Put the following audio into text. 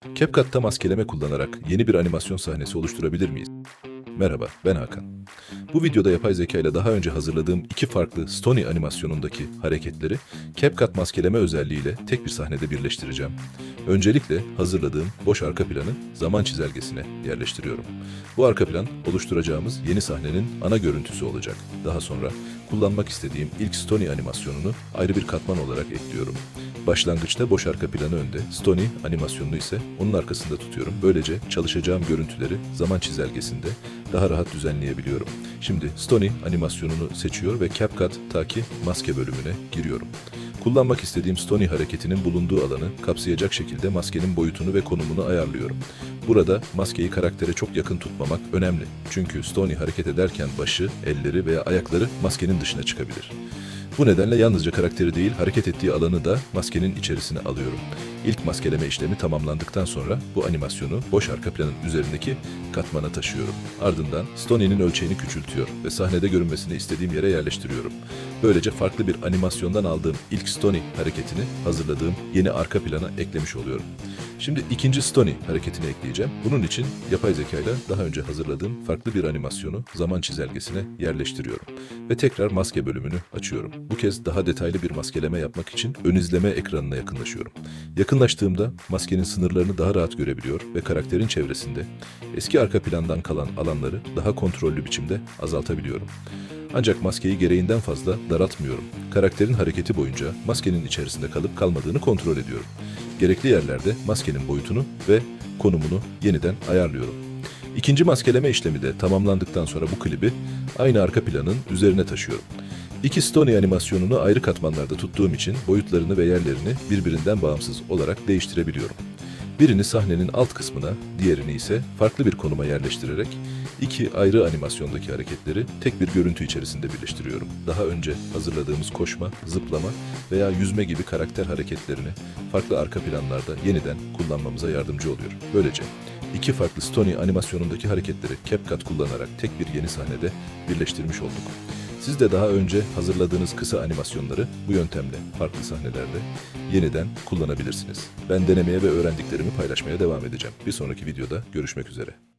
CapCut'ta maskeleme kullanarak yeni bir animasyon sahnesi oluşturabilir miyiz? Merhaba, ben Hakan. Bu videoda yapay zeka ile daha önce hazırladığım iki farklı Stony animasyonundaki hareketleri CapCut maskeleme özelliğiyle tek bir sahnede birleştireceğim. Öncelikle hazırladığım boş arka planı zaman çizelgesine yerleştiriyorum. Bu arka plan oluşturacağımız yeni sahnenin ana görüntüsü olacak. Daha sonra kullanmak istediğim ilk Stony animasyonunu ayrı bir katman olarak ekliyorum. Başlangıçta boş arka planı önde, Stony animasyonunu ise onun arkasında tutuyorum. Böylece çalışacağım görüntüleri zaman çizelgesinde daha rahat düzenleyebiliyorum. Şimdi Stony animasyonunu seçiyor ve CapCut'taki maske bölümüne giriyorum. Kullanmak istediğim Stony hareketinin bulunduğu alanı kapsayacak şekilde maskenin boyutunu ve konumunu ayarlıyorum. Burada maskeyi karaktere çok yakın tutmamak önemli. Çünkü Stony hareket ederken başı, elleri veya ayakları maskenin dışına çıkabilir. Bu nedenle yalnızca karakteri değil, hareket ettiği alanı da maskenin içerisine alıyorum. İlk maskeleme işlemi tamamlandıktan sonra bu animasyonu boş arka planın üzerindeki katmana taşıyorum. Ardından Stony'nin ölçeğini küçültüyor ve sahnede görünmesini istediğim yere yerleştiriyorum. Böylece farklı bir animasyondan aldığım ilk Stony hareketini hazırladığım yeni arka plana eklemiş oluyorum. Şimdi ikinci Stony hareketini ekleyeceğim. Bunun için yapay zeka ile daha önce hazırladığım farklı bir animasyonu zaman çizelgesine yerleştiriyorum. Ve tekrar maske bölümünü açıyorum. Bu kez daha detaylı bir maskeleme yapmak için ön izleme ekranına yakınlaşıyorum. Yakınlaştığımda maskenin sınırlarını daha rahat görebiliyor ve karakterin çevresinde eski arka plandan kalan alanları daha kontrollü biçimde azaltabiliyorum. Ancak maskeyi gereğinden fazla daraltmıyorum. Karakterin hareketi boyunca maskenin içerisinde kalıp kalmadığını kontrol ediyorum. Gerekli yerlerde maskenin boyutunu ve konumunu yeniden ayarlıyorum. İkinci maskeleme işlemi de tamamlandıktan sonra bu klibi aynı arka planın üzerine taşıyorum. İki Stony animasyonunu ayrı katmanlarda tuttuğum için boyutlarını ve yerlerini birbirinden bağımsız olarak değiştirebiliyorum. Birini sahnenin alt kısmına, diğerini ise farklı bir konuma yerleştirerek iki ayrı animasyondaki hareketleri tek bir görüntü içerisinde birleştiriyorum. Daha önce hazırladığımız koşma, zıplama veya yüzme gibi karakter hareketlerini farklı arka planlarda yeniden kullanmamıza yardımcı oluyor. Böylece iki farklı Stony animasyonundaki hareketleri CapCut kullanarak tek bir yeni sahnede birleştirmiş olduk. Siz de daha önce hazırladığınız kısa animasyonları bu yöntemle farklı sahnelerde yeniden kullanabilirsiniz. Ben denemeye ve öğrendiklerimi paylaşmaya devam edeceğim. Bir sonraki videoda görüşmek üzere.